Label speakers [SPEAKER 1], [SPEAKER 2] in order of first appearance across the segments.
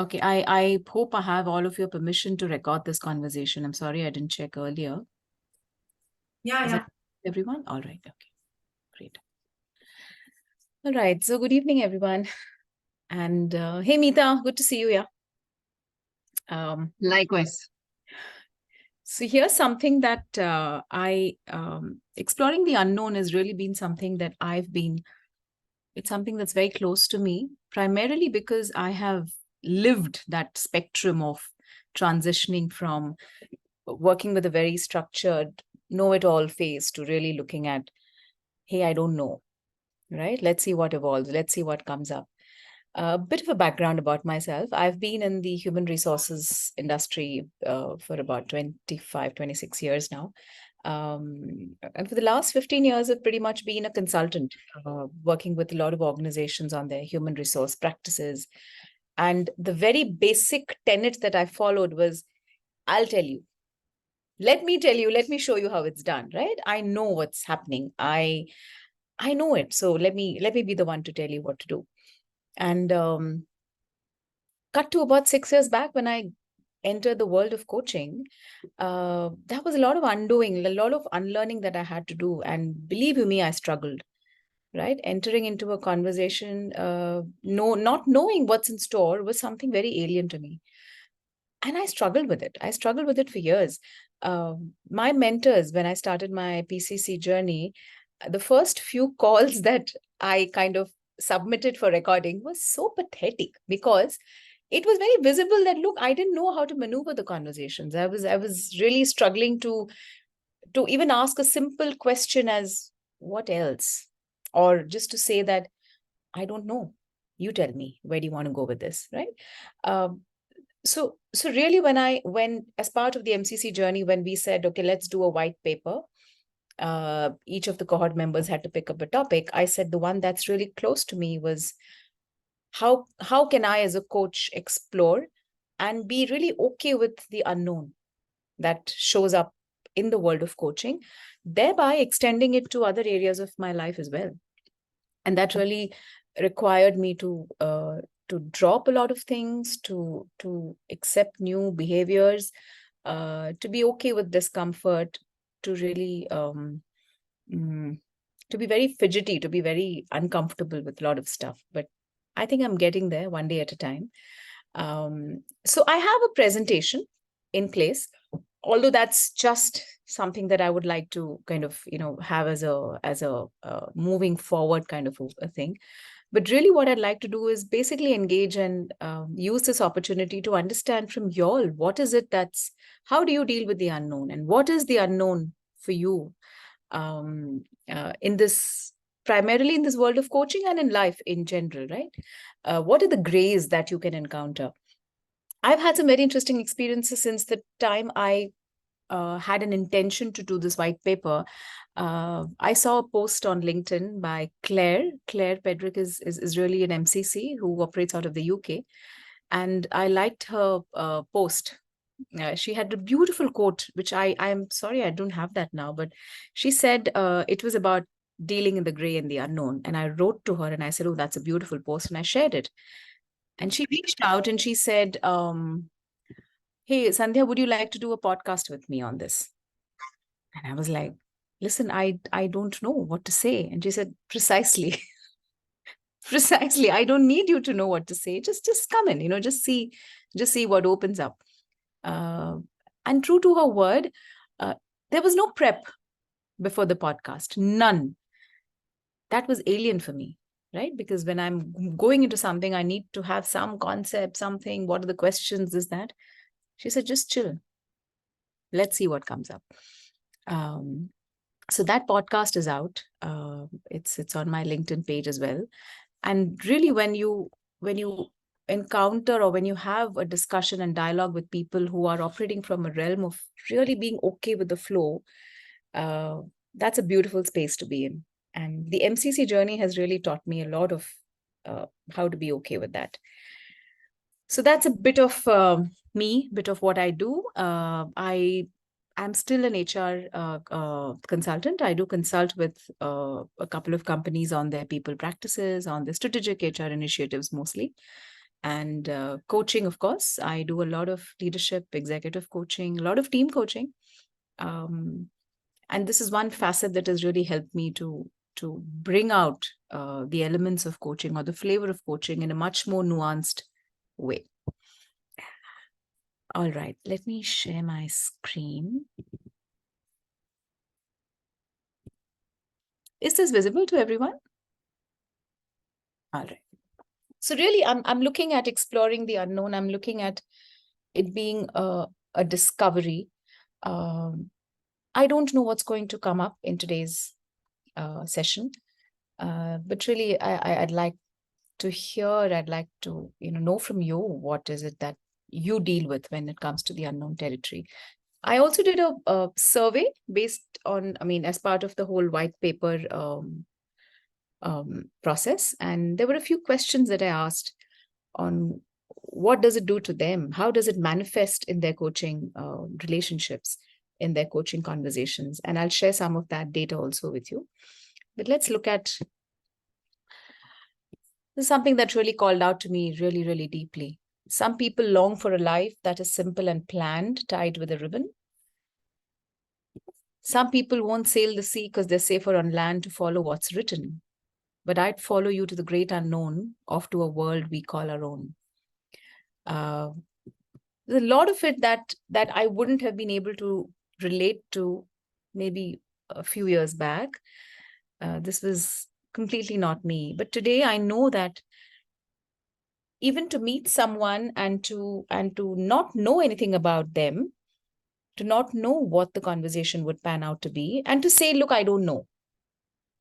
[SPEAKER 1] Okay, I hope I have all of your permission to record this conversation. I'm sorry I didn't check earlier.
[SPEAKER 2] Yeah,
[SPEAKER 1] Is
[SPEAKER 2] yeah.
[SPEAKER 1] it everyone? All right. Okay, great. All right. So good evening, everyone. And hey, Meeta, good to see you. Yeah.
[SPEAKER 2] Likewise.
[SPEAKER 1] So here's something that exploring the unknown has really been something that it's something that's very close to me, primarily because I have lived that spectrum of transitioning from working with a very structured, know-it-all phase to really looking at, hey, I don't know, right? Let's see what evolves. Let's see what comes up. A bit of a background about myself. I've been in the human resources industry for about 25, 26 years now. And for the last 15 years, I've pretty much been a consultant, working with a lot of organizations on their human resource practices. And the very basic tenet that I followed was, I'll tell you. Let me tell you, let me show you how it's done, right? I know what's happening. I know it. So let me be the one to tell you what to do. And cut to about 6 years back when I entered the world of coaching, there was a lot of undoing, a lot of unlearning that I had to do. And believe you me, I struggled, right? Entering into a conversation, not knowing what's in store was something very alien to me. And I struggled with it. I struggled with it for years. My mentors, when I started my PCC journey, the first few calls that I kind of submitted for recording was so pathetic because it was very visible that, look, I didn't know how to maneuver the conversations. I was really struggling to even ask a simple question as what else, or just to say that I don't know. You tell me, where do you want to go with this, right? Um, so really, when as part of the MCC journey, when we said, okay, let's do a white paper, each of the cohort members had to pick up a topic. I said the one that's really close to me was how can I as a coach explore and be really okay with the unknown that shows up in the world of coaching, thereby extending it to other areas of my life as well. And that really required me to drop a lot of things, to accept new behaviors, to be okay with discomfort, to really to be very fidgety, to be very uncomfortable with a lot of stuff. But I think I'm getting there one day at a time. So I have a presentation in place, although that's just something that I would like to kind of have as a moving forward kind of a thing. But really, what I'd like to do is basically engage and use this opportunity to understand from y'all how do you deal with the unknown, and what is the unknown for you in this, primarily in this world of coaching and in life in general, right? What are the grays that you can encounter? I've had some very interesting experiences since the time I had an intention to do this white paper. I saw a post on LinkedIn by Claire. Claire Pedrick is really an MCC who operates out of the UK. And I liked her post. She had a beautiful quote, which I'm sorry, I don't have that now, but she said it was about dealing in the gray and the unknown. And I wrote to her and I said, oh, that's a beautiful post. And I shared it. And she reached out and she said, hey, Sandhya, would you like to do a podcast with me on this? And I was like, listen, I don't know what to say. And she said, precisely, precisely. I don't need you to know what to say. Just come in, just see what opens up. Uh, and true to her word, uh, there was no prep before the podcast, none. That was alien for me, right? Because when I'm going into something, I need to have some concept, something. What are the questions? Is that? She said, just chill. Let's see what comes up. So that podcast is out. It's on my LinkedIn page as well. And really, when you encounter or when you have a discussion and dialogue with people who are operating from a realm of really being okay with the flow, uh, that's a beautiful space to be in. And the MCC journey has really taught me a lot of how to be okay with that. So that's a bit of me, bit of what I do. I'm still an HR consultant. I do consult with a couple of companies on their people practices, on their strategic HR initiatives mostly. And coaching, of course, I do a lot of leadership, executive coaching, a lot of team coaching. And this is one facet that has really helped me to bring out the elements of coaching or the flavor of coaching in a much more nuanced way. All right, let me share my screen. Is this visible to everyone? All right. So really, I'm looking at exploring the unknown. I'm looking at it being a discovery. I don't know what's going to come up in today's session, but really, I'd like to hear. I'd like to know from you, what is it that you deal with when it comes to the unknown territory. I also did a survey based on, as part of the whole white paper process, and there were a few questions that I asked on what does it do to them, how does it manifest in their coaching relationships, in their coaching conversations, and I'll share some of that data also with you. But let's look at this is something that really called out to me really, really deeply. Some people long for a life that is simple and planned, tied with a ribbon. Some people won't sail the sea because they're safer on land to follow what's written. But I'd follow you to the great unknown, off to a world we call our own. There's a lot of it that I wouldn't have been able to relate to maybe a few years back. This was completely not me. But today I know that even to meet someone and to not know anything about them, to not know what the conversation would pan out to be, and to say, look, I don't know.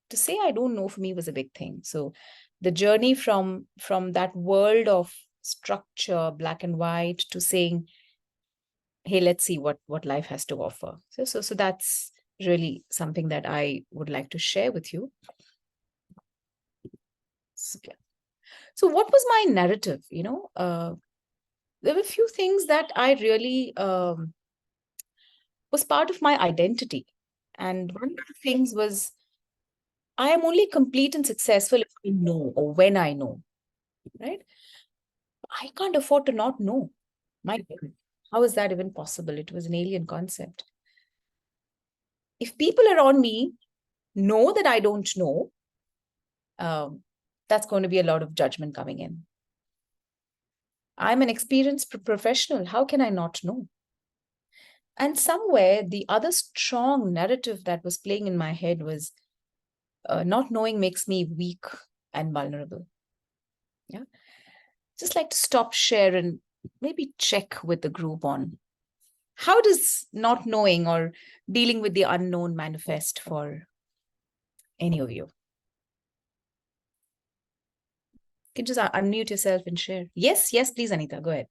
[SPEAKER 1] To say I don't know for me was a big thing. So the journey from that world of structure, black and white, to saying, hey, let's see what life has to offer. So that's really something that I would like to share with you. So what was my narrative? There were a few things that I really was part of my identity. And one of the things was, I am only complete and successful if I know, or when I know, right? I can't afford to not know. My God, how is that even possible? It was an alien concept. If people around me know that I don't know, that's going to be a lot of judgment coming in. I'm an experienced professional. How can I not know? And somewhere the other strong narrative that was playing in my head was, not knowing makes me weak and vulnerable. Yeah. Just like to stop, share, and maybe check with the group on how does not knowing or dealing with the unknown manifest for any of you. You can just unmute yourself and share. Yes, please, Anita, go ahead.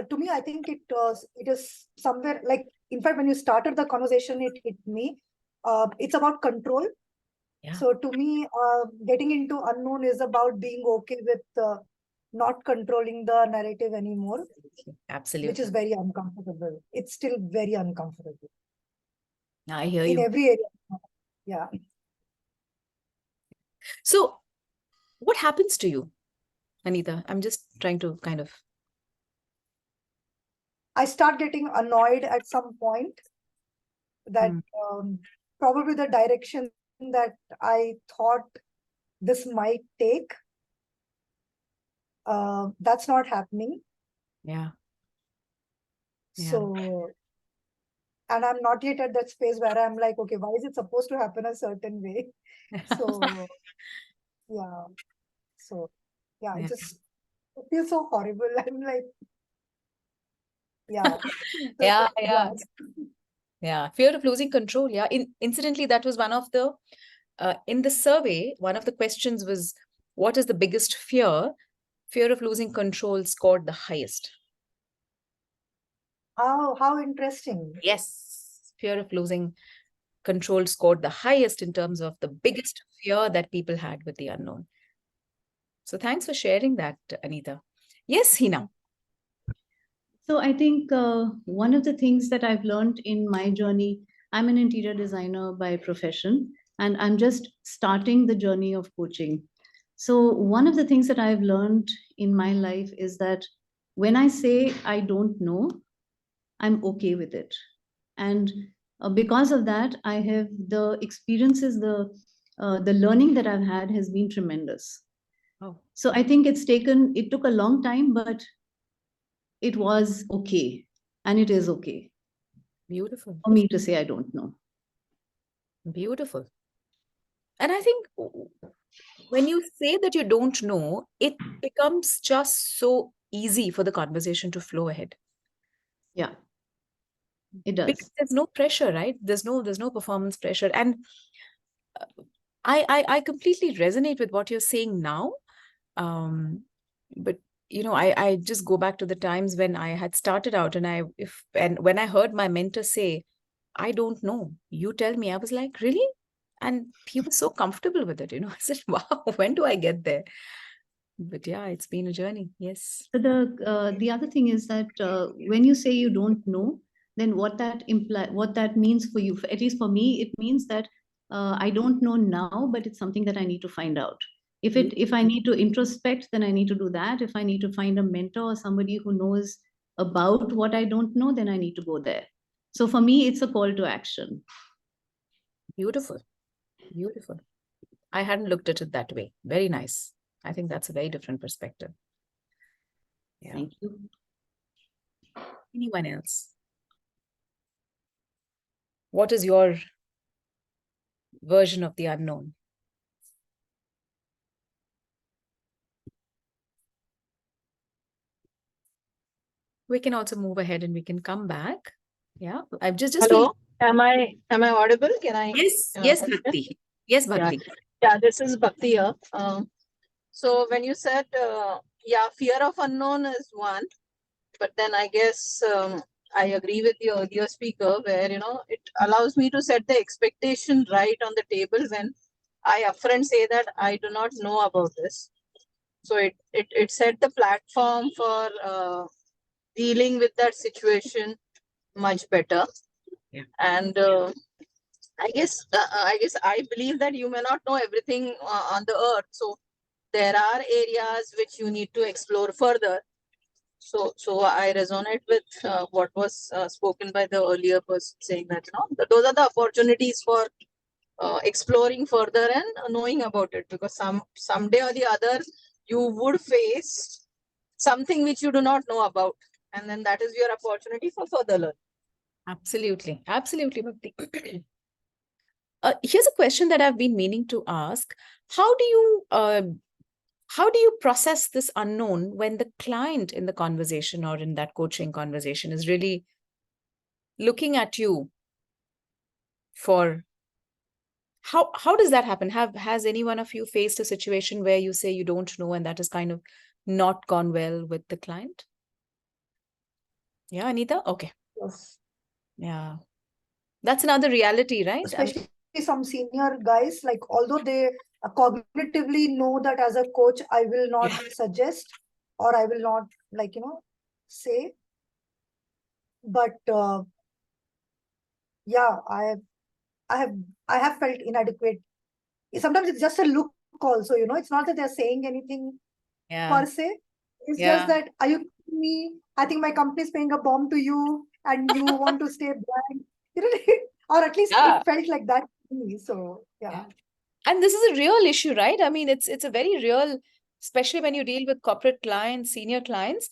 [SPEAKER 3] To me, I think it is somewhere like, in fact, when you started the conversation, it hit me. It's about control.
[SPEAKER 1] Yeah.
[SPEAKER 3] So to me, getting into unknown is about being okay with not controlling the narrative anymore.
[SPEAKER 1] Absolutely.
[SPEAKER 3] Which is very uncomfortable. It's still very uncomfortable.
[SPEAKER 1] I hear
[SPEAKER 3] in
[SPEAKER 1] you.
[SPEAKER 3] In every area. Yeah.
[SPEAKER 1] So what happens to you, Anita? I'm just trying to kind of...
[SPEAKER 3] I start getting annoyed at some point that probably the direction that I thought this might take, that's not happening.
[SPEAKER 1] Yeah.
[SPEAKER 3] So, and I'm not yet at that space where I'm like, okay, why is it supposed to happen a certain way? So, yeah. So, yeah, it feels so horrible. I'm like, yeah.
[SPEAKER 1] Yeah. Fear of losing control. Yeah. Incidentally, that was one of the, in the survey, one of the questions was, what is the biggest fear? Fear of losing control scored the highest.
[SPEAKER 3] Oh, how interesting.
[SPEAKER 1] Yes. Fear of losing control scored the highest in terms of the biggest fear that people had with the unknown. So thanks for sharing that, Anita. Yes, Hina.
[SPEAKER 4] So I think one of the things that I've learned in my journey, I'm an interior designer by profession, and I'm just starting the journey of coaching. So one of the things that I've learned in my life is that when I say I don't know, I'm okay with it. And because of that, I have the experiences, the learning that I've had has been tremendous.
[SPEAKER 1] Oh,
[SPEAKER 4] So I think it took a long time, but it was okay. And it is okay
[SPEAKER 1] beautiful.
[SPEAKER 4] for me to say I don't know.
[SPEAKER 1] Beautiful. And I think when you say that you don't know, it becomes just so easy for the conversation to flow ahead.
[SPEAKER 4] Yeah, it
[SPEAKER 1] Because
[SPEAKER 4] does.
[SPEAKER 1] there's no pressure, right? There's no performance pressure. And I completely resonate with what you're saying now. But I just go back to the times when I had started out, and when I heard my mentor say, I don't know, you tell me, I was like, really? And he was so comfortable with it, I said, wow, when do I get there? But yeah, it's been a journey. Yes.
[SPEAKER 4] So the other thing is that when you say you don't know, then what that means for you, at least for me, it means that I don't know now, but it's something that I need to find out. If I need to introspect, then I need to do that. If I need to find a mentor or somebody who knows about what I don't know, then I need to go there. So for me, it's a call to action.
[SPEAKER 1] Beautiful. Beautiful. I hadn't looked at it that way. Very nice. I think that's a very different perspective. Yeah.
[SPEAKER 4] Thank you.
[SPEAKER 1] Anyone else? What is your version of the unknown? We can also move ahead and we can come back. Yeah, I've just
[SPEAKER 5] Hello, am I audible? Can I?
[SPEAKER 1] Yes, Bhakti. Yes, Bhakti.
[SPEAKER 5] Yeah, this is Bhakti here. So when you said, fear of unknown is one, but then I guess I agree with the earlier speaker where, it allows me to set the expectation right on the table when I upfront say that I do not know about this. So it set the platform for dealing with that situation much better.
[SPEAKER 1] Yeah.
[SPEAKER 5] And I guess I believe that you may not know everything on the earth. So there are areas which you need to explore further. So I resonate with what was spoken by the earlier person saying that those are the opportunities for exploring further and knowing about it, because someday or the other you would face something which you do not know about, and then that is your opportunity for further learning.
[SPEAKER 1] Absolutely. Absolutely, Bhakti. Here's a question that I've been meaning to ask. How do you process this unknown when the client in the conversation or in that coaching conversation is really looking at you for how does that happen? Has any one of you faced a situation where you say you don't know and that has kind of not gone well with the client? Yeah, Anita? Okay.
[SPEAKER 3] Yes.
[SPEAKER 1] Yeah. That's another reality, right?
[SPEAKER 3] Especially some senior guys, like although they cognitively know that as a coach, I will not suggest or I will not say. But yeah, I have felt inadequate. Sometimes it's just a look also, it's not that they're saying anything per se. It's just that, are you kidding me? I think my company is paying a bomb to you and you want to stay blank. Or at least it felt like that to me. So yeah.
[SPEAKER 1] And this is a real issue, right? I mean, it's a very real, especially when you deal with corporate clients, senior clients.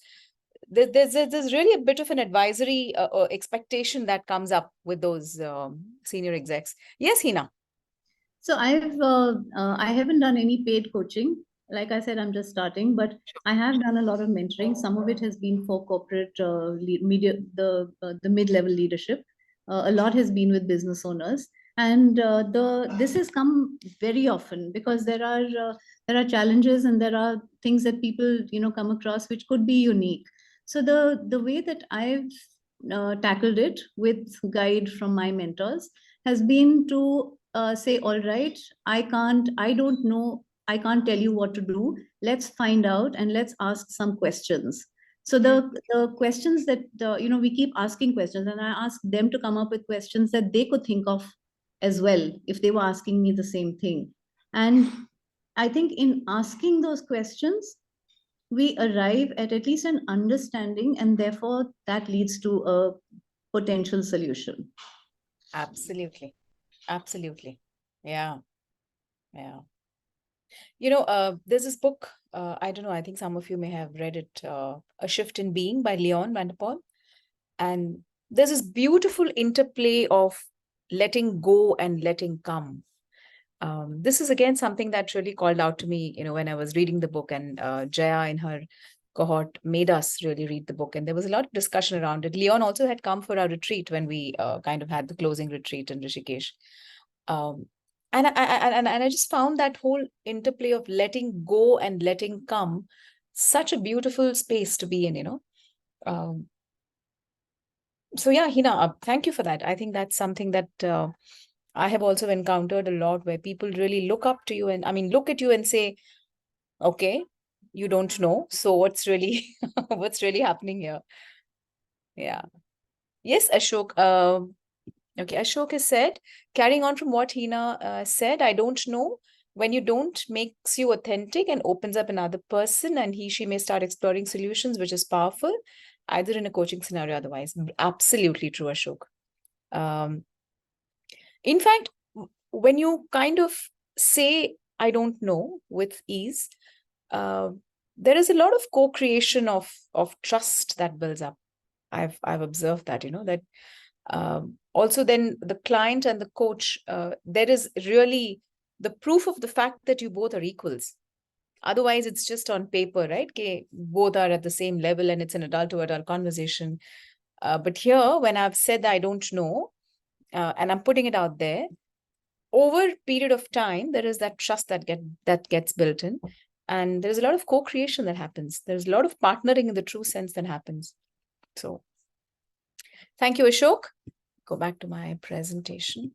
[SPEAKER 1] There's really a bit of an advisory expectation that comes up with those senior execs. Yes, Hina.
[SPEAKER 4] So I haven't done any paid coaching. Like I said, I'm just starting, but I have done a lot of mentoring. Some of it has been for corporate media, the mid-level leadership. A lot has been with business owners, and this has come very often because there are challenges and there are things that people come across which could be unique. So the way that I've tackled it with guide from my mentors has been to say, all right, I don't know, I can't tell you what to do. Let's find out and let's ask some questions. So the questions that, we keep asking questions, and I ask them to come up with questions that they could think of as well if they were asking me the same thing. And I think in asking those questions, we arrive at least an understanding, and therefore that leads to a potential solution.
[SPEAKER 1] Absolutely. Absolutely. Yeah. Yeah. There's this book, I don't know, I think some of you may have read it, A Shift in Being by Leon Vanderpool. And there's this beautiful interplay of letting go and letting come. This is again something that really called out to me, when I was reading the book, and Jaya in her cohort made us really read the book. And there was a lot of discussion around it. Leon also had come for our retreat when we kind of had the closing retreat in Rishikesh. And I just found that whole interplay of letting go and letting come such a beautiful space to be in. So yeah, Hina, thank you for that. I think that's something that I have also encountered a lot, where people really look up to you and look at you and say, okay, you don't know. So what's really what's really happening here? Yeah. Yes, Ashok. Okay, Ashok has said, carrying on from what Hina said, I don't know. When you don't, makes you authentic and opens up another person, and she may start exploring solutions, which is powerful, either in a coaching scenario, otherwise. Absolutely true, Ashok. In fact, when you kind of say, I don't know, with ease, there is a lot of co-creation of trust that builds up. I've observed that, that also then the client and the coach, there is really the proof of the fact that you both are equals. Otherwise, it's just on paper, right? Okay, both are at the same level and it's an adult to adult conversation. But here, when I've said that I don't know, and I'm putting it out there, over a period of time, there is that trust that gets built in. And there's a lot of co-creation that happens. There's a lot of partnering in the true sense that happens. So thank you, Ashok. Go back to my presentation.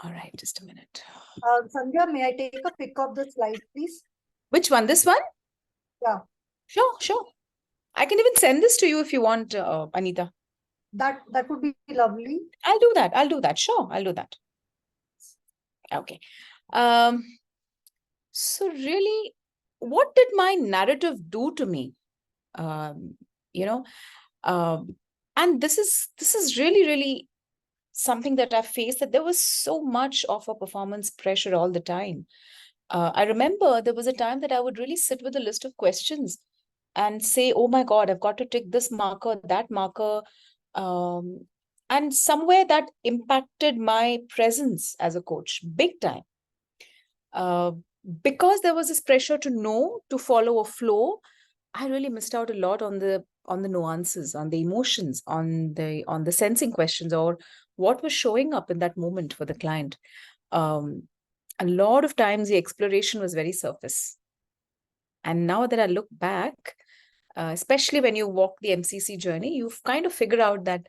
[SPEAKER 1] All right, just a minute.
[SPEAKER 3] Sandhya, may I take a pic of the slide, please?
[SPEAKER 1] Which one? This one?
[SPEAKER 3] Yeah.
[SPEAKER 1] Sure. I can even send this to you if you want, Anita.
[SPEAKER 3] That would be lovely.
[SPEAKER 1] I'll do that. Sure, I'll do that. Okay. So really, what did my narrative do to me? And this is really something that I faced, that there was so much of a performance pressure all the time. I remember there was a time that I would really sit with a list of questions and say, oh my God, I've got to tick this marker, that marker. And somewhere that impacted my presence as a coach big time. Because there was this pressure to know, to follow a flow, I really missed out a lot on the nuances, on the emotions, on the sensing questions, or what was showing up in that moment for the client. A lot of times the exploration was very surface. And now that I look back, especially when you walk the MCC journey, you've kind of figured out that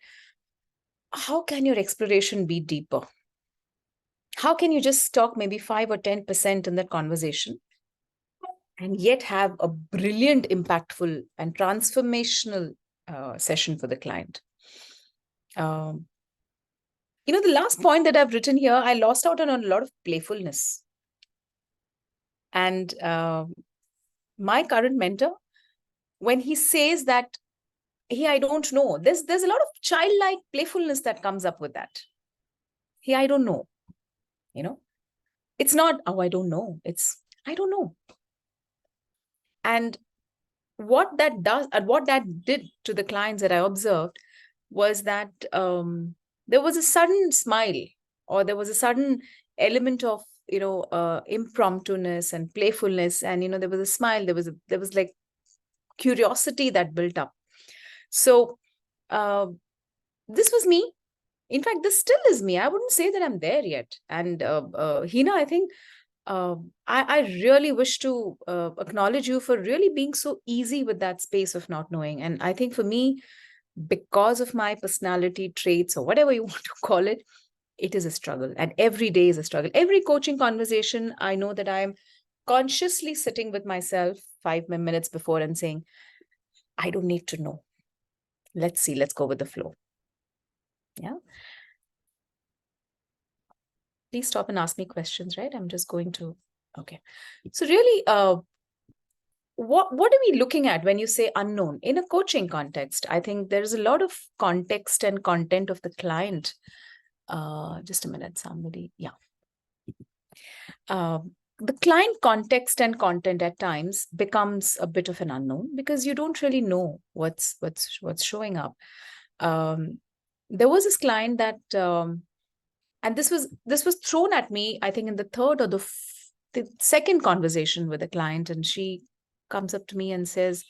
[SPEAKER 1] how can your exploration be deeper? How can you just talk maybe 5 or 10% in that conversation and yet have a brilliant, impactful and transformational session for the client? The last point that I've written here, I lost out on a lot of playfulness. And my current mentor, when he says that, hey, I don't know, there's a lot of childlike playfulness that comes up with that. Hey, I don't know. It's not, oh, I don't know. It's, I don't know. And what that does, and what that did to the clients that I observed, was that there was a sudden smile, or there was a sudden element of impromptuness and playfulness, and there was a smile, there was like curiosity that built up. So this was me. In fact, this still is me. I wouldn't say that I'm there yet. And Hina, I think I really wish to acknowledge you for really being so easy with that space of not knowing. And I think for me, because of my personality traits, or whatever you want to call it, it is a struggle. And every day is a struggle. Every coaching conversation, I know that I'm consciously sitting with myself 5 minutes before and saying, I don't need to know. Let's see, let's go with the flow. Yeah. please stop and ask me questions, right? I'm just going to, okay. So really, what are we looking at when you say unknown in a coaching context? I think there's a lot of context and content of the client. Just a minute, somebody, yeah. The client context and content at times becomes a bit of an unknown because you don't really know what's showing up. There was this client that, and this was thrown at me, I think in the third or the second conversation with a client, and she comes up to me and says,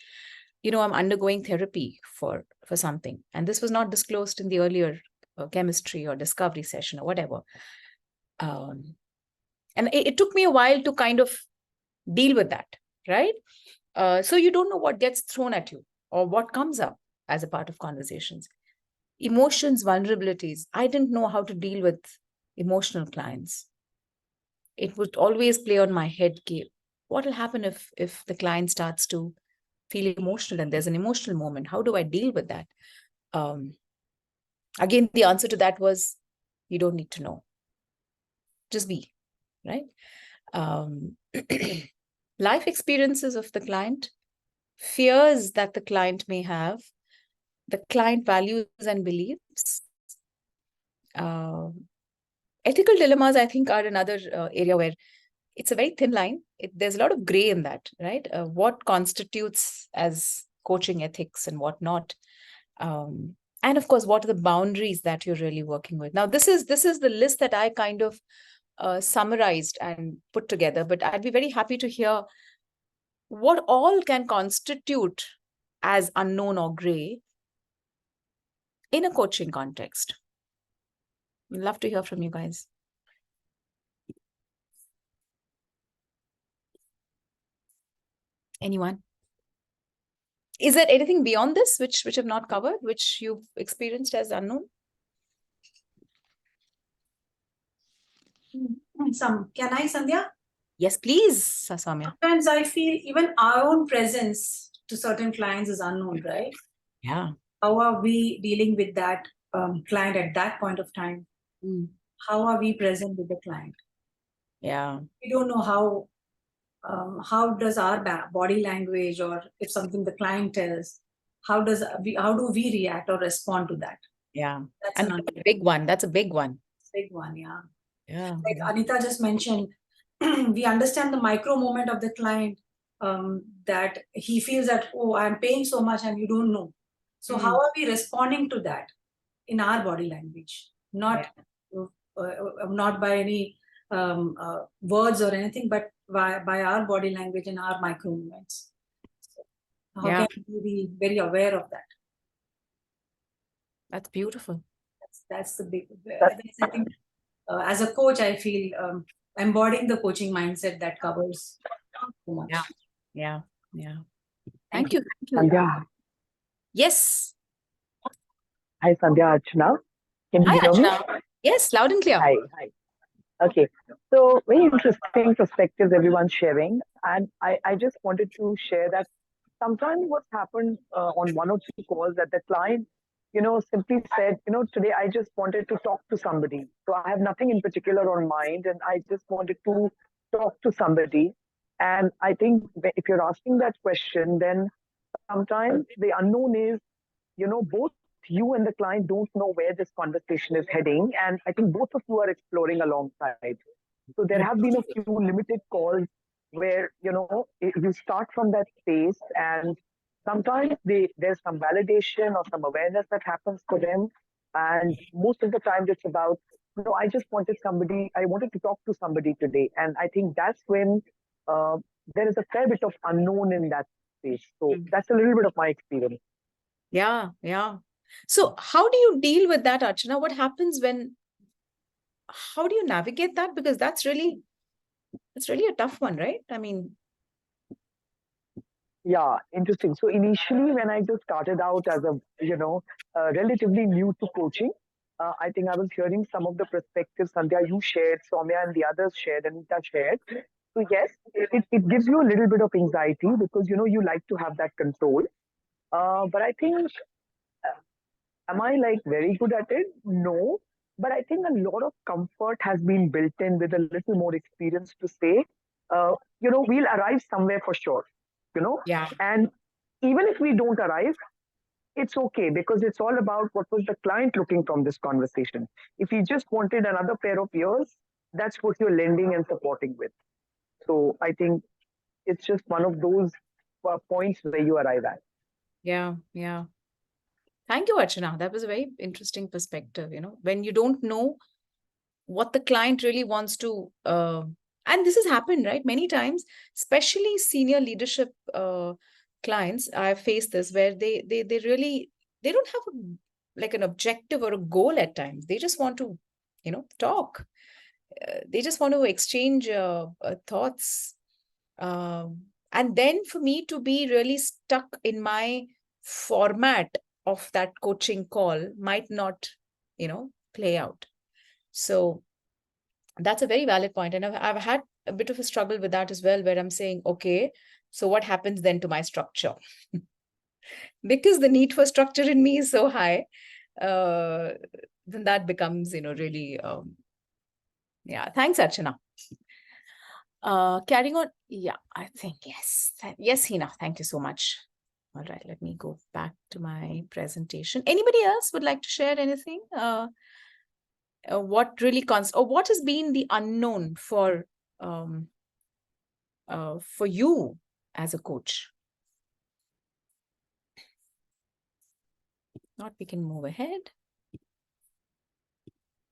[SPEAKER 1] I'm undergoing therapy for something, and this was not disclosed in the earlier chemistry or discovery session or whatever. And it took me a while to kind of deal with that, right? So you don't know what gets thrown at you or what comes up as a part of conversations. Emotions, vulnerabilities. I didn't know how to deal with emotional clients. It would always play on my head, what will happen if the client starts to feel emotional and there's an emotional moment? How do I deal with that? Again, the answer to that was, you don't need to know. Just be, right? Life experiences of the client, fears that the client may have, the client values and beliefs. Ethical dilemmas, I think, are another area where it's a very thin line. There's a lot of gray in that, right? What constitutes as coaching ethics and what not. And of course, what are the boundaries that you're really working with? Now, this is the list that I kind of summarized and put together, but I'd be very happy to hear what all can constitute as unknown or gray in a coaching context. I'd love to hear from you guys. Anyone? Is there anything beyond this which I've not covered, which you've experienced as unknown?
[SPEAKER 2] Can I, Sandhya?
[SPEAKER 1] Yes, please, Sasamya.
[SPEAKER 2] Sometimes I feel even our own presence to certain clients is unknown, right?
[SPEAKER 1] Yeah.
[SPEAKER 2] How are we dealing with that client at that point of time? How are we present with the client?
[SPEAKER 1] Yeah.
[SPEAKER 2] We don't know how does our body language, or if something the client tells, how do we react or respond to that?
[SPEAKER 1] Yeah.
[SPEAKER 2] That's
[SPEAKER 1] and
[SPEAKER 2] another
[SPEAKER 1] a big one. That's a big one.
[SPEAKER 2] big one, yeah.
[SPEAKER 1] Yeah.
[SPEAKER 2] Like Anita just mentioned, we understand the micro moment of the client, that he feels that, oh, I'm paying so much and you don't know. So how are we responding to that in our body language? Not by any words or anything, but by our body language and our micro movements. So how
[SPEAKER 1] Yeah.
[SPEAKER 2] can we be very aware of that?
[SPEAKER 1] That's beautiful.
[SPEAKER 2] That's the big. I think as a coach, I feel embodying the coaching mindset that covers so much.
[SPEAKER 1] Yeah. Thank you.
[SPEAKER 6] Sandhya.
[SPEAKER 1] Yes.
[SPEAKER 6] Hi, Sandhya, Archana. Can you
[SPEAKER 1] Hi,
[SPEAKER 6] hear me?
[SPEAKER 1] Archana. Yes, loud and clear.
[SPEAKER 6] Hi. Okay. So very interesting perspectives everyone's sharing. And I just wanted to share that sometimes what's happened on one or two calls that the client, simply said, today I just wanted to talk to somebody. So I have nothing in particular on mind and I just wanted to talk to somebody. And I think if you're asking that question, then sometimes the unknown is, both you and the client don't know where this conversation is heading. And I think both of you are exploring alongside. So there have been a few limited calls where, you start from that space and sometimes there's some validation or some awareness that happens for them. And most of the time it's about, I wanted to talk to somebody today. And I think that's when there is a fair bit of unknown in that space. So that's a little bit of my experience.
[SPEAKER 1] Yeah. So how do you deal with that, Archana? What happens how do you navigate that? Because it's really a tough one, right? I mean.
[SPEAKER 6] Yeah, interesting. So initially, when I just started out as relatively new to coaching, I think I was hearing some of the perspectives, Sandhya, you shared, Soumya and the others shared, Anita shared. So yes, it gives you a little bit of anxiety because, you like to have that control. But I think, am I like very good at it? No. But I think a lot of comfort has been built in with a little more experience to say, we'll arrive somewhere for sure,
[SPEAKER 1] Yeah.
[SPEAKER 6] and even if we don't arrive, it's okay because it's all about what was the client looking from this conversation. If he just wanted another pair of ears, that's what you're lending and supporting with. So I think it's just one of those points where you arrive at.
[SPEAKER 1] Yeah. Yeah. Thank you, Archana. That was a very interesting perspective. When you don't know what the client really wants to, and this has happened, right? Many times, especially senior leadership clients, I've faced this where they really, they don't have like an objective or a goal at times. They just want to, talk. They just want to exchange thoughts. And then for me to be really stuck in my format of that coaching call might not, play out. So that's a very valid point. And I've had a bit of a struggle with that as well, where I'm saying, okay, so what happens then to my structure? Because the need for structure in me is so high, then that becomes, really, yeah. Thanks, Archana. Carrying on. Yeah, I think, yes. Yes, Hina, thank you so much. All right, let me go back to my presentation. Anybody else would like to share anything? What really or what has been the unknown for you as a coach? Not, we can move ahead.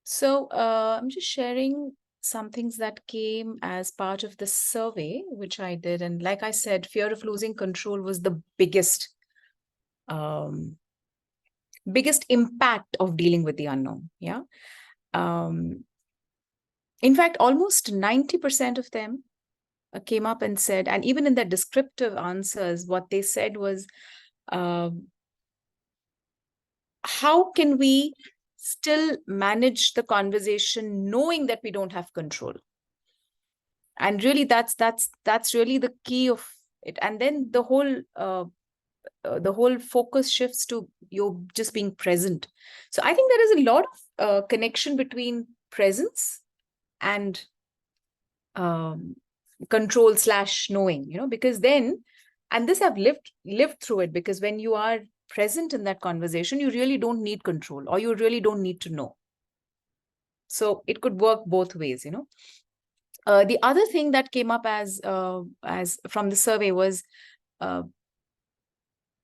[SPEAKER 1] So I'm just sharing some things that came as part of the survey, which I did. And like I said, fear of losing control was the biggest impact of dealing with the unknown. Yeah. In fact, almost 90% of them came up and said, and even in their descriptive answers, what they said was, how can we still manage the conversation knowing that we don't have control? And really, that's really the key of it. And then the whole focus shifts to you just being present. So I think there is a lot of connection between presence and control / knowing, because then, and this I've lived through it, because when you are present in that conversation, you really don't need control, or you really don't need to know. So it could work both ways. The other thing that came up as from the survey was,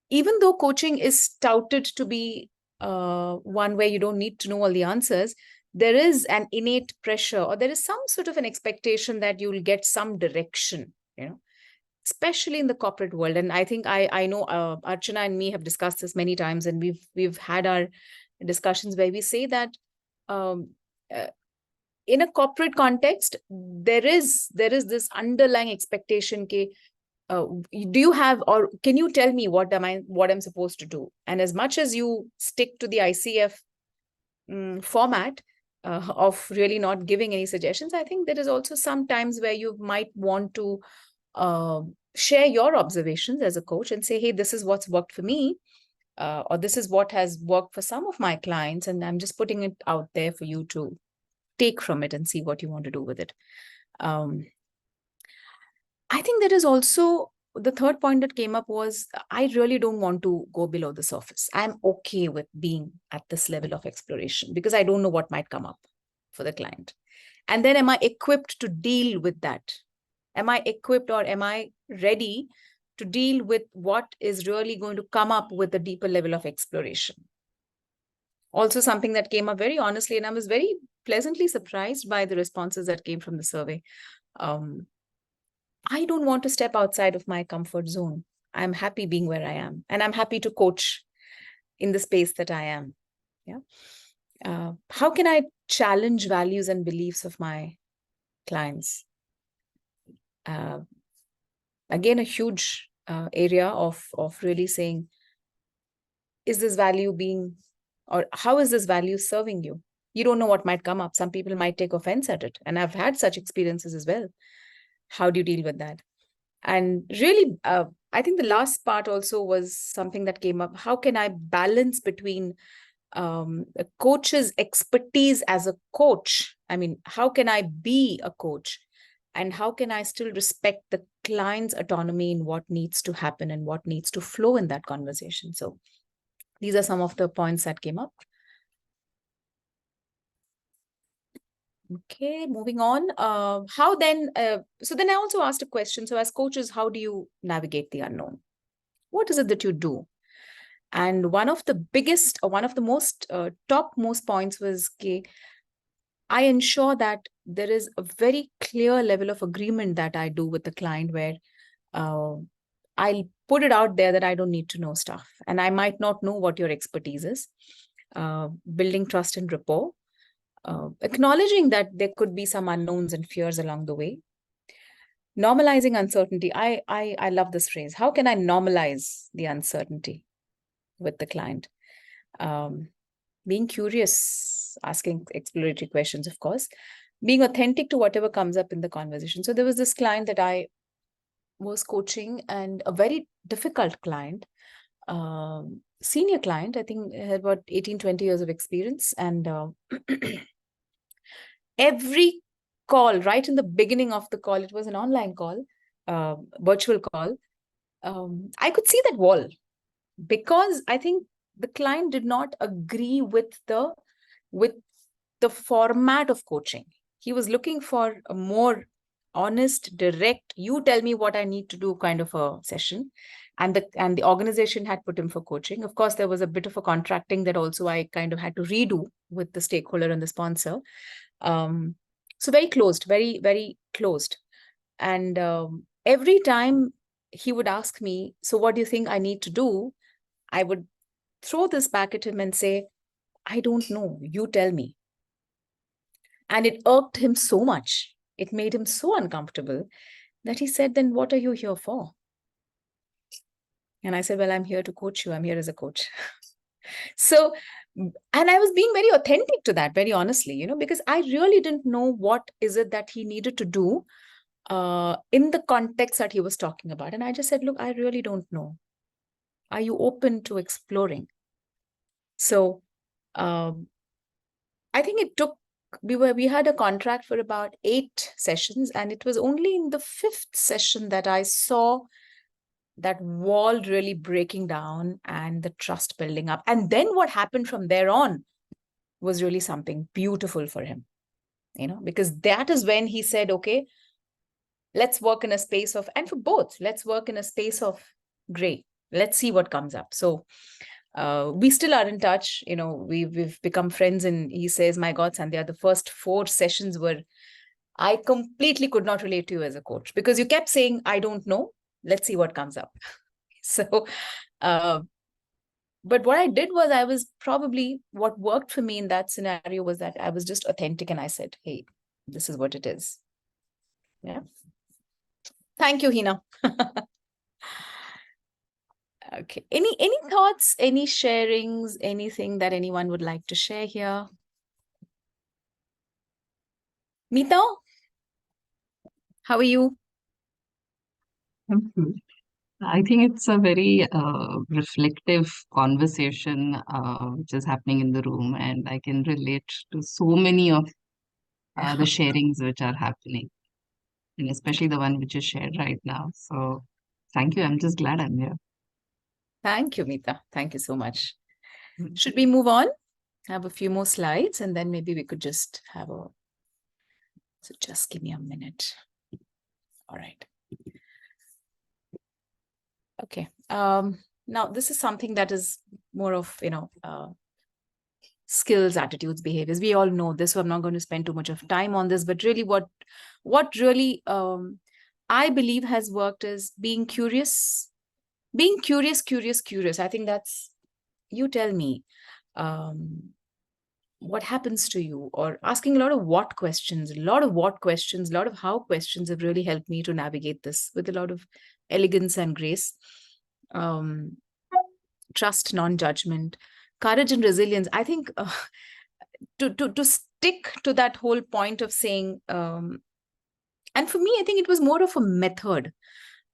[SPEAKER 1] even though coaching is touted to be one where you don't need to know all the answers, there is an innate pressure, or there is some sort of an expectation that you will get some direction, especially in the corporate world. And I think I know Archana and me have discussed this many times, and we've had our discussions where we say that in a corporate context, there is this underlying expectation. Do you have, or can you tell me what I'm supposed to do? And as much as you stick to the ICF format of really not giving any suggestions, I think there is also some times where you might want to share your observations as a coach and say, hey, this is what's worked for me, or this is what has worked for some of my clients, and I'm just putting it out there for you to take from it and see what you want to do with it. I think there is also the third point that came up was, I really don't want to go below the surface. I'm okay with being at this level of exploration because I don't know what might come up for the client. And then, am I equipped to deal with that? Am I equipped, or am I ready to deal with what is really going to come up with a deeper level of exploration? Also something that came up very honestly, and I was very pleasantly surprised by the responses that came from the survey. I don't want to step outside of my comfort zone. I'm happy being where I am, and I'm happy to coach in the space that I am. Yeah. How can I challenge values and beliefs of my clients? Again, a huge area of really saying, is this value being, or how is this value serving you? You don't know what might come up. Some people might take offense at it. And I've had such experiences as well. How do you deal with that? And really, I think the last part also was something that came up. How can I balance between a coach's expertise as a coach. I mean, how can I be a coach? And how can I still respect the client's autonomy in what needs to happen and what needs to flow in that conversation? So these are some of the points that came up. Okay, moving on. How then? So then I also asked a question. So as coaches, how do you navigate the unknown? What is it that you do? And one of the biggest, or one of the most topmost points was, okay, I ensure that there is a very clear level of agreement that I do with the client where I'll put it out there that I don't need to know stuff. And I might not know what your expertise is. Building trust and rapport. Acknowledging that there could be some unknowns and fears along the way. Normalizing uncertainty. I love this phrase. How can I normalize the uncertainty with the client? Being curious, asking exploratory questions, of course, being authentic to whatever comes up in the conversation. So there was this client that I was coaching, and a very difficult client, senior client, I think had about 18, 20 years of experience. And every call, right in the beginning of the call, it was an online call, virtual call, I could see that wall, because I think the client did not agree with the format of coaching. He was looking for a more honest, direct, you tell me what I need to do kind of a session. And the organization had put him for coaching. Of course, there was a bit of a contracting that also I kind of had to redo with the stakeholder and the sponsor. So very closed, very, very closed. And every time he would ask me, so what do you think I need to do? I would throw this back at him and say, I don't know, you tell me. And it irked him so much. It made him so uncomfortable that he said, then what are you here for? And I said, well, I'm here to coach you. I'm here as a coach. So, and I was being very authentic to that, very honestly, because I really didn't know what is it that he needed to do in the context that he was talking about. And I just said, look, I really don't know. Are you open to exploring? So I think it took, we had a contract for about 8 sessions, and it was only in the 5th session that I saw that wall really breaking down and the trust building up. And then what happened from there on was really something beautiful for him, because that is when he said, okay, let's work in a space of, and for both, let's work in a space of gray. Let's see what comes up. So we still are in touch. We've become friends, and he says, my God, Sandhya, the first 4 sessions were, I completely could not relate to you as a coach, because you kept saying, I don't know. Let's see what comes up. So, but what I did was, I was probably, what worked for me in that scenario was that I was just authentic, and I said, hey, this is what it is. Yeah. Thank you, Hina. Okay. Any thoughts, any sharings, anything that anyone would like to share here? Meeta, how are you?
[SPEAKER 7] I'm good. I think it's a very reflective conversation which is happening in the room, and I can relate to so many of the sharings which are happening, and especially the one which is shared right now. So thank you. I'm just glad I'm here.
[SPEAKER 1] Thank you, Meeta. Thank you so much. Should we move on? Have a few more slides, and then maybe we could just have a, so just give me a minute. All right. Okay. Now this is something that is more of, skills, attitudes, behaviors. We all know this, so I'm not going to spend too much of time on this, but really what really I believe has worked is being curious. I think that's, you tell me, what happens to you, or asking a lot of what questions, a lot of how questions have really helped me to navigate this with a lot of elegance and grace. Trust, non-judgment, courage and resilience. I think to stick to that whole point of saying, and for me, I think it was more of a method.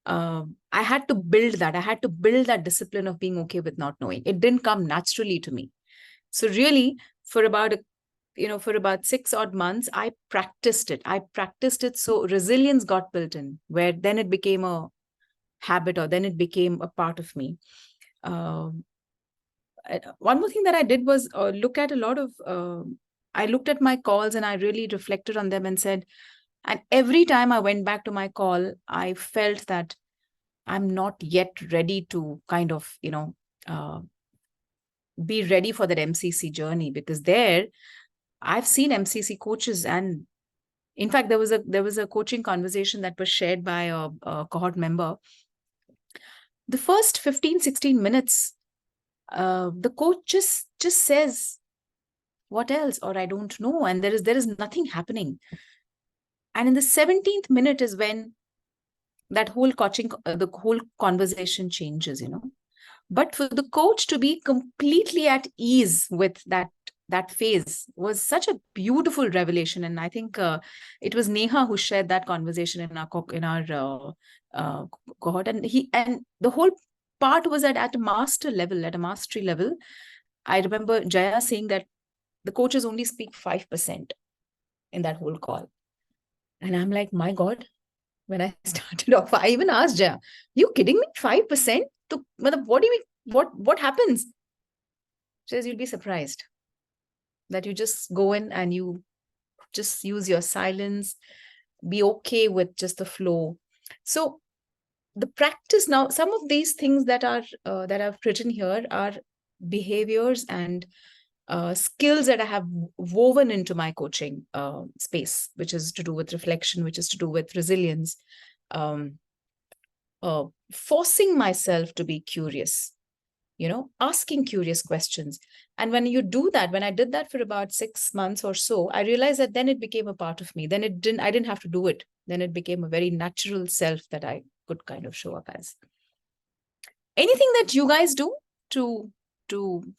[SPEAKER 1] I had to build that. I had to build that discipline of being okay with not knowing. It didn't come naturally to me. So really, for about for about 6 odd months, I practiced it. So resilience got built in, where then it became a habit, or then it became a part of me. One more thing that I did was look at a lot of, I looked at my calls and I really reflected on them and said, and every time I went back to my call, I felt that I'm not yet ready to kind of, be ready for that MCC journey, because there I've seen MCC coaches, and in fact, there was a coaching conversation that was shared by a cohort member. The first 15-16 minutes, the coach just says, what else? Or I don't know. And there is nothing happening. And in the 17th minute is when that whole the whole conversation changes, But for the coach to be completely at ease with that phase was such a beautiful revelation. And I think it was Neha who shared that conversation in our cohort. And the whole part was at a mastery level. I remember Jaya saying that the coaches only speak 5% in that whole call. And I'm like, my God, when I started off, I even asked Jaya, you kidding me? 5%? What do you mean? What happens? She says, you'll be surprised that you just go in and you just use your silence, be okay with just the flow. So the practice now, some of these things that I've written here are behaviors and skills that I have woven into my coaching space, which is to do with reflection, which is to do with resilience, forcing myself to be curious, asking curious questions. And when you do that, when I did that for about 6 months or so, I realized that then it became a part of me. Then I didn't have to do it. Then it became a very natural self that I could kind of show up as. Anything that you guys do to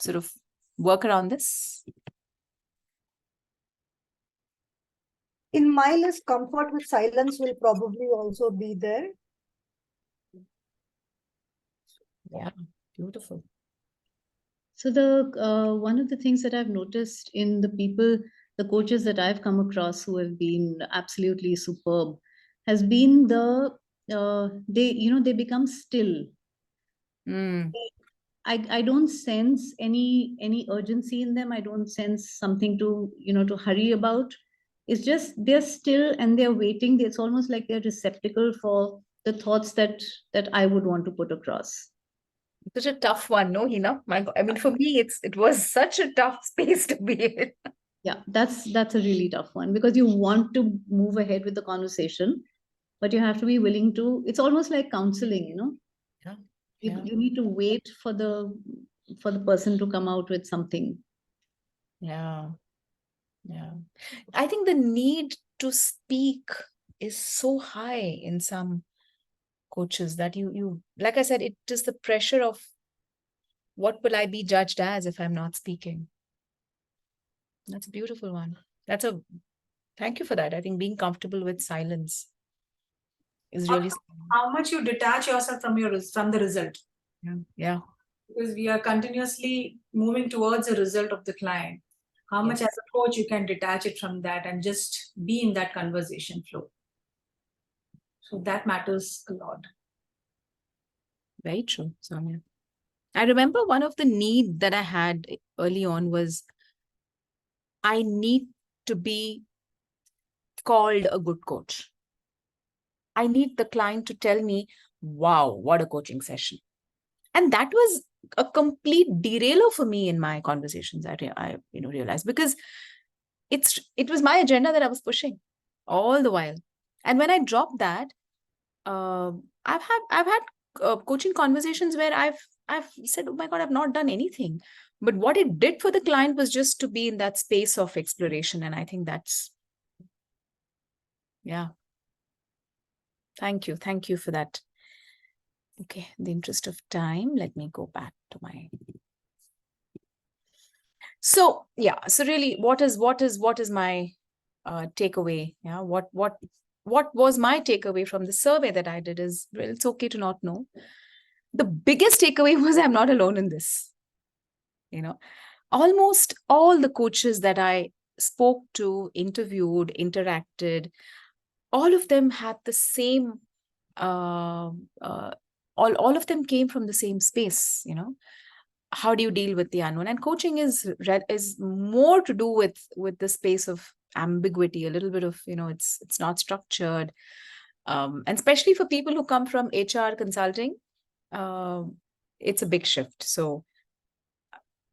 [SPEAKER 1] sort of work around this?
[SPEAKER 3] In my list, comfort with silence will probably also be there.
[SPEAKER 1] Yeah, beautiful.
[SPEAKER 4] So one of the things that I've noticed in the coaches that I've come across who have been absolutely superb, has been they become still. I don't sense any urgency in them. I don't sense something to hurry about. It's just they're still and they're waiting. It's almost like they're receptacle for the thoughts that I would want to put across.
[SPEAKER 1] Such a tough one, no, Hina? My God. I mean, for me, it was such a tough space to be in.
[SPEAKER 4] Yeah, that's a really tough one, because you want to move ahead with the conversation, but you have to be willing to. It's almost like counseling,
[SPEAKER 1] Yeah.
[SPEAKER 4] You need to wait for the person to come out with something.
[SPEAKER 1] Yeah. I think the need to speak is so high in some coaches that you like I said, it is the pressure of what will I be judged as if I'm not speaking. That's a beautiful one. Thank you for that. I think being comfortable with silence is really
[SPEAKER 2] how much you detach yourself from the result.
[SPEAKER 1] Yeah.
[SPEAKER 2] Because we are continuously moving towards the result of the client. How much as a coach you can detach it from that and just be in that conversation flow. So that matters a lot.
[SPEAKER 1] Very true, Sandhya. I remember one of the need that I had early on was I need to be called a good coach. I need the client to tell me, wow, what a coaching session. And that was a complete derailer for me in my conversations. I realized, because it was my agenda that I was pushing all the while. And when I dropped that, I've had coaching conversations where I've said, oh my God, I've not done anything. But what it did for the client was just to be in that space of exploration. And I think that's, yeah. Thank you for that. Okay, in the interest of time, let me go back to my. So yeah, so really, what is my takeaway? Yeah, what was my takeaway from the survey that I did is, well, it's okay to not know. The biggest takeaway was I'm not alone in this. almost all the coaches that I spoke to, interviewed, interacted, all of them had the same, all of them came from the same space, you know. How do you deal with the unknown? And coaching is more to do with the space of ambiguity, a little bit of, you know, it's not structured. And especially for people who come from HR consulting, it's a big shift. So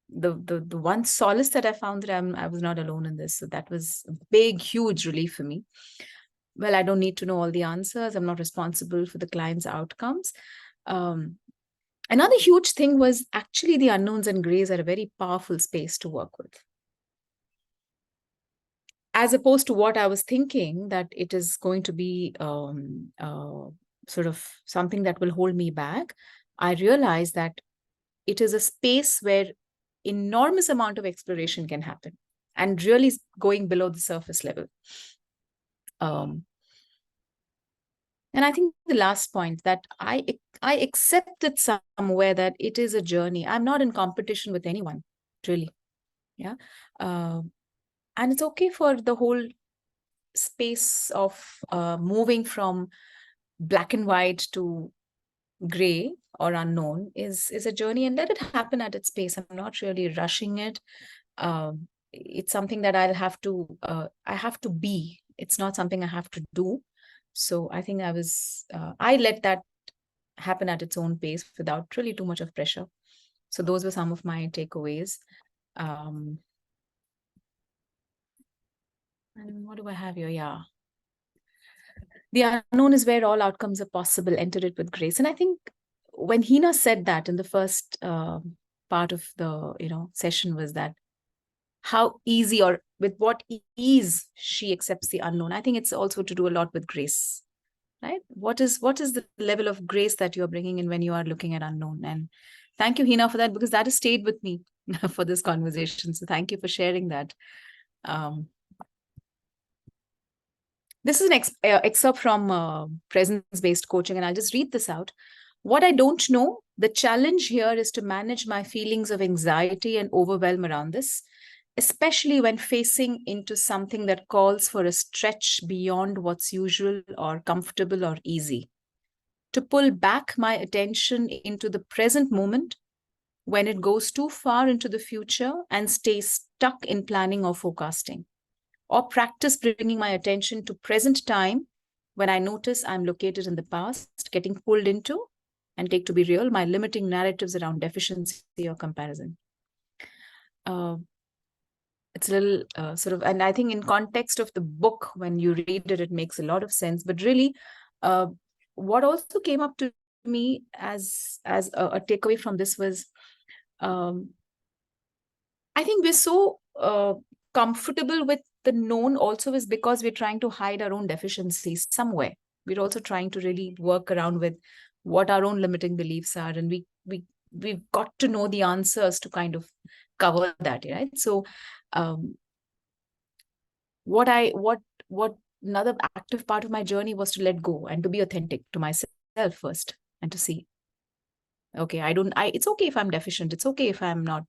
[SPEAKER 1] the one solace that I found, that I was not alone in this. So that was a big, huge relief for me. Well, I don't need to know all the answers. I'm not responsible for the client's outcomes. Another huge thing was actually the unknowns and grays are a very powerful space to work with. As opposed to what I was thinking, that it is going to be sort of something that will hold me back, I realized that it is a space where enormous amount of exploration can happen and really going below the surface level. And I think the last point, that I accepted somewhere that it is a journey. I'm not in competition with anyone, really. Yeah. And it's okay for the whole space of moving from black and white to gray or unknown is a journey, and let it happen at its pace. I'm not really rushing it. It's something that I have to be. It's not something I have to do. So I think I let that happen at its own pace without really too much of pressure. So those were some of my takeaways. And what do I have here? Yeah. The unknown is where all outcomes are possible. Enter it with grace. And I think when Hina said that in the first part of the session, was that how easy, or with what ease she accepts the unknown. I think it's also to do a lot with grace, right? What is the level of grace that you're bringing in when you are looking at unknown? And thank you, Hina, for that, because that has stayed with me for this conversation. So thank you for sharing that. This is an excerpt from presence-based coaching, and I'll just read this out. What I don't know, the challenge here is to manage my feelings of anxiety and overwhelm around this, especially when facing into something that calls for a stretch beyond what's usual or comfortable or easy. To pull back my attention into the present moment when it goes too far into the future and stay stuck in planning or forecasting. Or practice bringing my attention to present time when I notice I'm located in the past, getting pulled into, and take to be real, my limiting narratives around deficiency or comparison. It's a little sort of, and I think in context of the book, when you read it, it makes a lot of sense. But really, what also came up to me as a takeaway from this was, I think we're so comfortable with the known also is because we're trying to hide our own deficiencies somewhere. We're also trying to really work around with what our own limiting beliefs are, and we've got to know the answers to kind of cover that, right? So what another active part of my journey was to let go and to be authentic to myself first, and to see, okay, it's okay if I'm deficient, it's okay if I'm not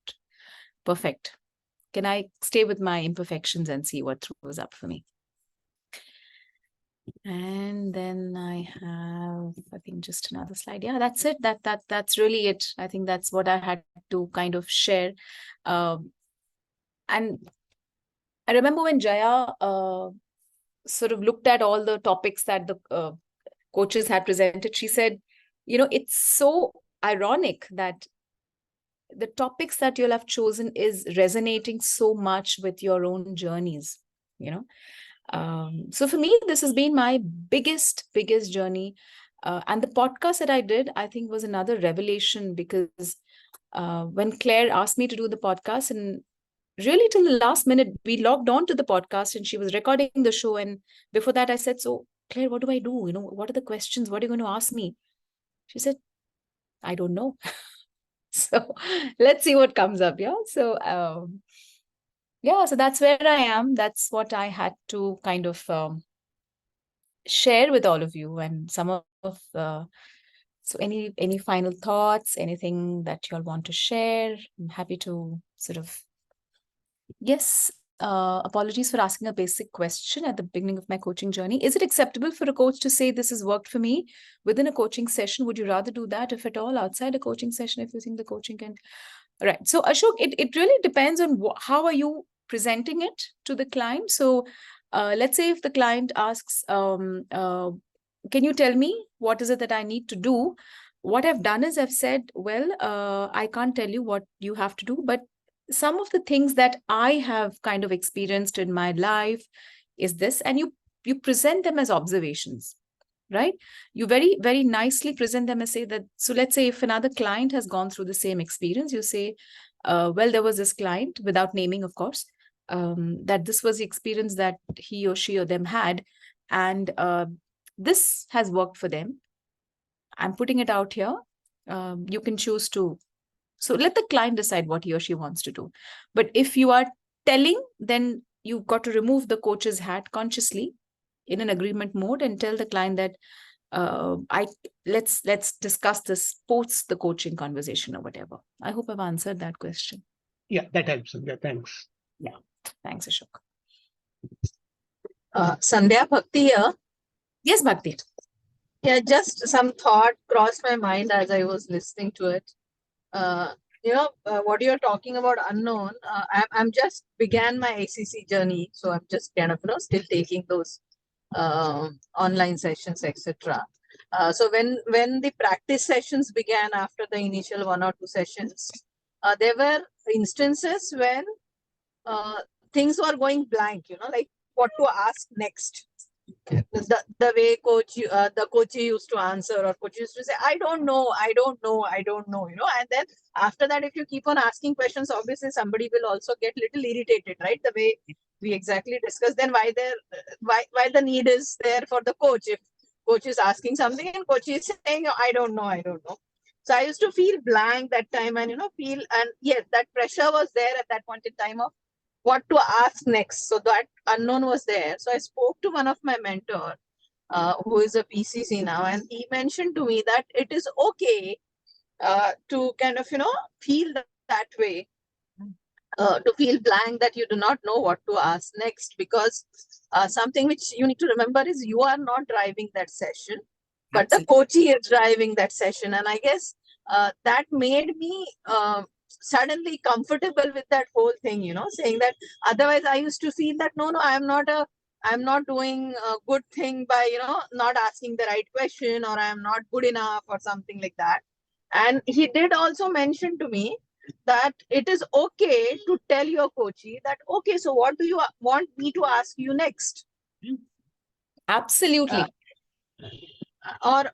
[SPEAKER 1] perfect. Can I stay with my imperfections and see what throws up for me? And then I have, I think, just another slide. Yeah, that's it. That's really it. I think that's what I had to kind of share. And I remember when Jaya sort of looked at all the topics that the coaches had presented, she said, it's so ironic that the topics that you'll have chosen is resonating so much with your own journeys, so for me, this has been my biggest journey. And the podcast that I did, I think, was another revelation, because when Claire asked me to do the podcast, and really till the last minute, we logged on to the podcast and she was recording the show. And before that, I said, so Claire, what do I do? What are the questions? What are you going to ask me? She said, I don't know. So let's see what comes up. Yeah. So, so that's where I am. That's what I had to kind of share with all of you. And some of so any final thoughts, anything that you all want to share, I'm happy to sort of Yes. Apologies for asking a basic question at the beginning of my coaching journey. Is it acceptable for a coach to say this has worked for me within a coaching session? Would you rather do that, if at all, outside a coaching session, if you think the coaching can? Right. So Ashok, it really depends on how are you presenting it to the client. So let's say if the client asks, can you tell me what is it that I need to do? What I've done is I've said, well, I can't tell you what you have to do, but some of the things that I have kind of experienced in my life is this, and you present them as observations, right? You very, very nicely present them and say that. So let's say if another client has gone through the same experience, you say, well, there was this client, without naming, of course, that this was the experience that he or she or them had, and this has worked for them. I'm putting it out here. You can choose to. So let the client decide what he or she wants to do. But if you are telling, then you've got to remove the coach's hat consciously in an agreement mode and tell the client that let's discuss this post the coaching conversation or whatever. I hope I've answered that question.
[SPEAKER 8] Yeah, that helps. Yeah, thanks.
[SPEAKER 1] Yeah, thanks, Ashok.
[SPEAKER 5] Sandhya, Bhakti here.
[SPEAKER 1] Yes, Bhakti.
[SPEAKER 5] Yeah, just some thought crossed my mind as I was listening to it. What you're talking about unknown, I'm just began my ACC journey, so I'm just kind of still taking those online sessions, etc. So when the practice sessions began after the initial 1 or 2 sessions, there were instances when things were going blank, like what to ask next. The way the coach used to answer, or coach used to say, I don't know, and then after that, if you keep on asking questions, obviously somebody will also get little irritated, right? The way we exactly discussed, then why the need is there for the coach if coach is asking something and coach is saying, I don't know. So I used to feel blank that time, and and yes, that pressure was there at that point in time of what to ask next. So that unknown was there. So I spoke to one of my mentor, who is a PCC now, and he mentioned to me that it is okay to kind of feel that way, to feel blank, that you do not know what to ask next, because something which you need to remember is you are not driving that session, but the coachee is driving that session. And I guess that made me suddenly comfortable with that whole thing, saying that otherwise I used to feel that no, I'm not doing a good thing by not asking the right question, or I'm not good enough, or something like that. And he did also mention to me that it is okay to tell your coachee that, okay, so what do you want me to ask you next?
[SPEAKER 1] Absolutely.
[SPEAKER 5] Or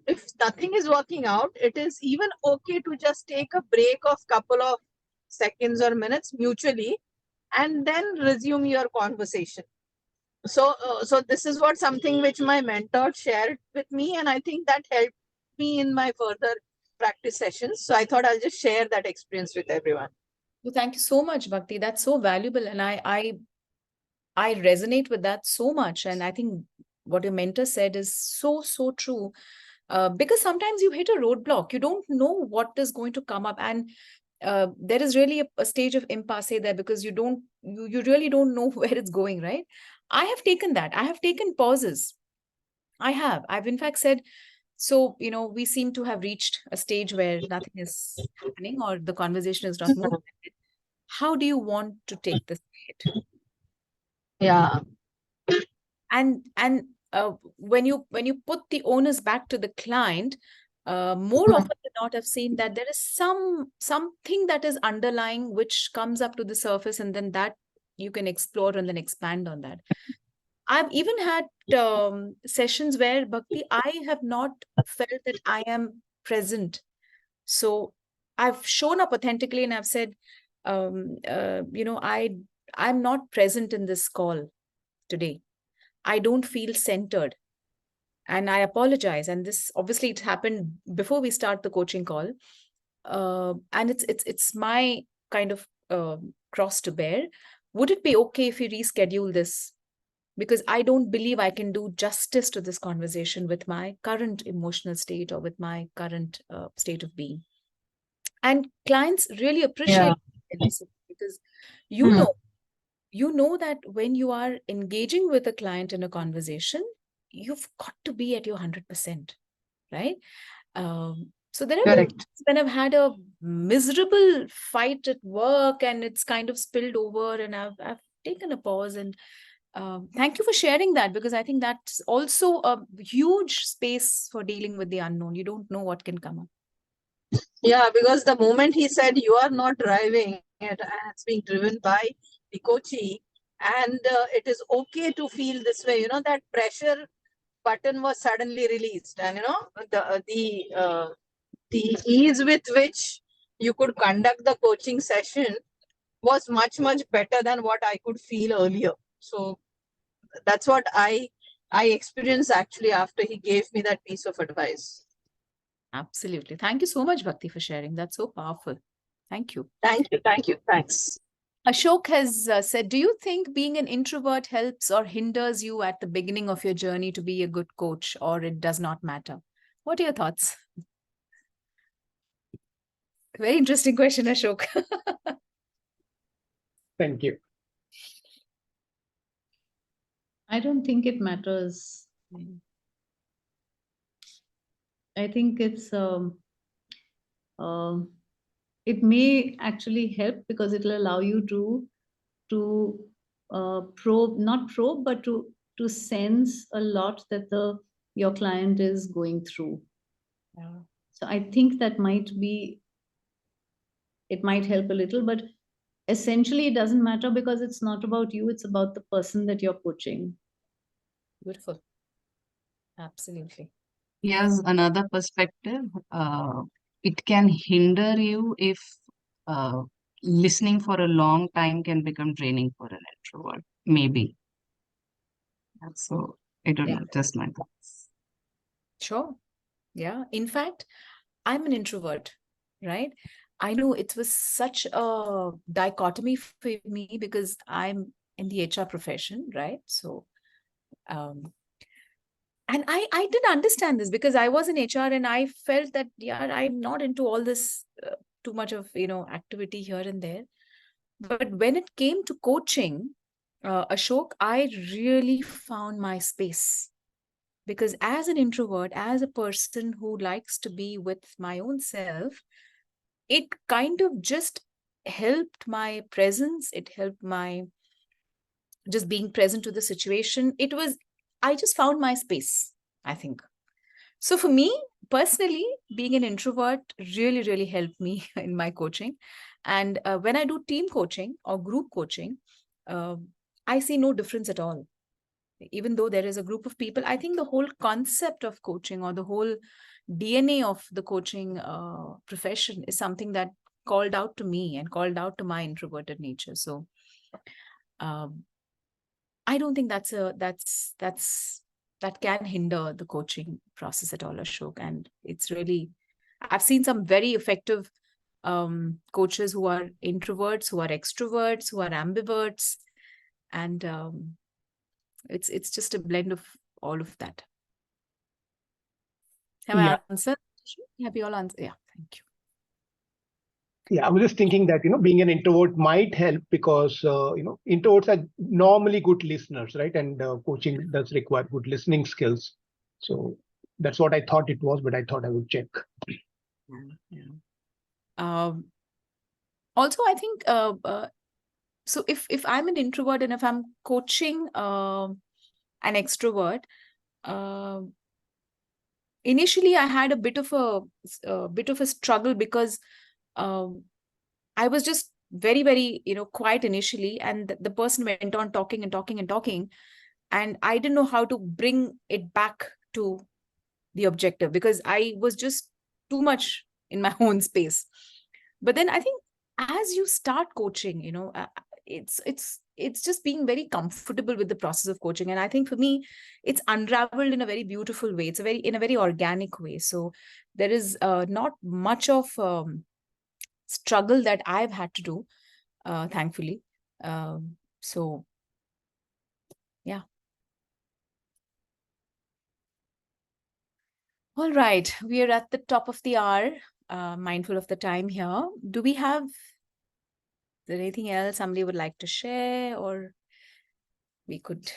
[SPEAKER 5] if nothing is working out, it is even okay to just take a break of couple of seconds or minutes mutually, and then resume your conversation. So this is what something which my mentor shared with me, and I think that helped me in my further practice sessions. So I thought I'll just share that experience with everyone.
[SPEAKER 1] Well, thank you so much, Bhakti. That's so valuable, and I resonate with that so much. And I think what your mentor said is so true. Because sometimes you hit a roadblock, you don't know what is going to come up, and there is really a stage of impasse there, because you really don't know where it's going, right? I have taken that. I have taken pauses. I've in fact said, so we seem to have reached a stage where nothing is happening, or the conversation is not moving. How do you want to take this ahead?
[SPEAKER 5] Yeah.
[SPEAKER 1] And when you put the onus back to the client, more often than not, I've seen that there is something that is underlying, which comes up to the surface, and then that you can explore and then expand on that. I've even had sessions where, Bhakti, I have not felt that I am present. So I've shown up authentically and I've said, I'm not present in this call today. I don't feel centered. And I apologize. And this, obviously, it happened before we start the coaching call. And it's my kind of cross to bear. Would it be okay if we reschedule this? Because I don't believe I can do justice to this conversation with my current emotional state or with my current state of being. And clients really appreciate it. because you
[SPEAKER 5] Hmm.
[SPEAKER 1] know that when you are engaging with a client in a conversation, you've got to be at your 100%, right? So there have been
[SPEAKER 5] Correct.
[SPEAKER 1] times when I've had a miserable fight at work and it's kind of spilled over, and I've taken a pause. And thank you for sharing that, because I think that's also a huge space for dealing with the unknown. You don't know what can come up.
[SPEAKER 5] Yeah, because the moment he said you are not driving, it's being driven by the coachee, and it is okay to feel this way. That pressure button was suddenly released, and the ease with which you could conduct the coaching session was much better than what I could feel earlier. So that's what I experienced actually after he gave me that piece of advice.
[SPEAKER 1] Absolutely. Thank you so much, Bhakti, for sharing. That's so powerful. Thank you.
[SPEAKER 5] Thank you. Thanks.
[SPEAKER 1] Ashok has said, do you think being an introvert helps or hinders you at the beginning of your journey to be a good coach, or it does not matter? What are your thoughts? Very interesting question, Ashok.
[SPEAKER 8] Thank you.
[SPEAKER 4] I don't think it matters. I think it may actually help because it'll allow you to not probe, but to sense a lot that your client is going through.
[SPEAKER 1] Yeah.
[SPEAKER 4] So I think that it might help a little, but essentially it doesn't matter because it's not about you, it's about the person that you're coaching.
[SPEAKER 1] Beautiful. Absolutely.
[SPEAKER 7] Here's another perspective. It can hinder you if listening for a long time can become draining for an introvert. Maybe. So I don't know, just my thoughts.
[SPEAKER 1] Sure. Yeah. In fact, I'm an introvert, right? I know it was such a dichotomy for me because I'm in the HR profession, right? So, and I didn't understand this because I was in HR and I felt that, yeah, I'm not into all this too much of, activity here and there. But when it came to coaching, Ashok, I really found my space. Because as an introvert, as a person who likes to be with my own self, it kind of just helped my presence. It helped my just being present to the situation. I just found my space, I think. So for me personally, being an introvert really, really helped me in my coaching. And when I do team coaching or group coaching, uh, I see no difference at all. Even though there is a group of people, I think the whole concept of coaching or the whole DNA of the coaching profession is something that called out to me and called out to my introverted nature. So I don't think that can hinder the coaching process at all, Ashok. And it's really, I've seen some very effective coaches who are introverts, who are extroverts, who are ambiverts, and it's just a blend of all of that. Have
[SPEAKER 8] Yeah.
[SPEAKER 1] I answered? Have you all answered? Yeah, thank you.
[SPEAKER 8] Yeah, I was just thinking that, being an introvert might help because, introverts are normally good listeners, right? And coaching does require good listening skills. So that's what I thought it was, but I thought I would check.
[SPEAKER 1] Yeah. Also, I think, so if I'm an introvert and if I'm coaching an extrovert, initially I had a bit of a struggle because I was just very, very, quiet initially, and the person went on talking and talking and talking, and I didn't know how to bring it back to the objective because I was just too much in my own space. But then I think as you start coaching, it's just being very comfortable with the process of coaching. And I think for me, it's unraveled in a very beautiful way. It's in a very organic way. So there is not much of struggle that I've had to do, thankfully. So yeah. All right, we are at the top of the hour, mindful of the time here. Do we have there anything else somebody would like to share, or we could?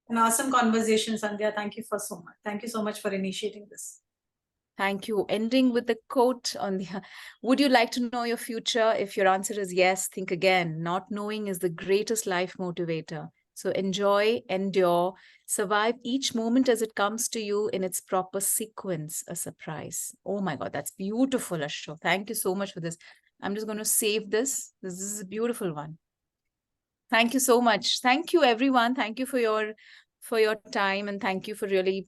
[SPEAKER 2] An awesome conversation, Sandhya. Thank you for so much. Thank you so much for initiating this.
[SPEAKER 1] Thank you. Ending with the quote on the, would you like to know your future? If your answer is yes, think again. Not knowing is the greatest life motivator. So enjoy, endure, survive each moment as it comes to you in its proper sequence, a surprise. Oh my God, that's beautiful, Ashok. Thank you so much for this. I'm just going to save this. This is a beautiful one. Thank you so much. Thank you, everyone. Thank you for your time, and thank you for really,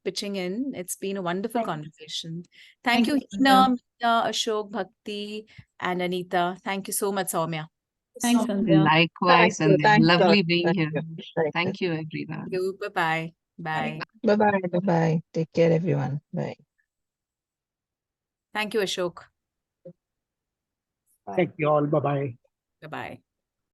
[SPEAKER 1] pitching in. It's been a wonderful conversation. Thank you, Hina, Meena, Ashok, Bhakti, and Anita. Thank you so much, Soumya.
[SPEAKER 4] Thanks, Sandhya.
[SPEAKER 7] Likewise,
[SPEAKER 6] Thank you.
[SPEAKER 7] and
[SPEAKER 6] Thanks,
[SPEAKER 7] lovely
[SPEAKER 6] Soumya.
[SPEAKER 7] being
[SPEAKER 6] Thank
[SPEAKER 7] here.
[SPEAKER 6] you. Thank you.
[SPEAKER 7] Thank you, everyone.
[SPEAKER 1] Thank you. Bye-bye. Bye.
[SPEAKER 5] Bye-bye. Bye-bye. Take care, everyone. Bye.
[SPEAKER 1] Thank you, Ashok.
[SPEAKER 8] Thank you all. Bye bye.
[SPEAKER 1] Bye-bye.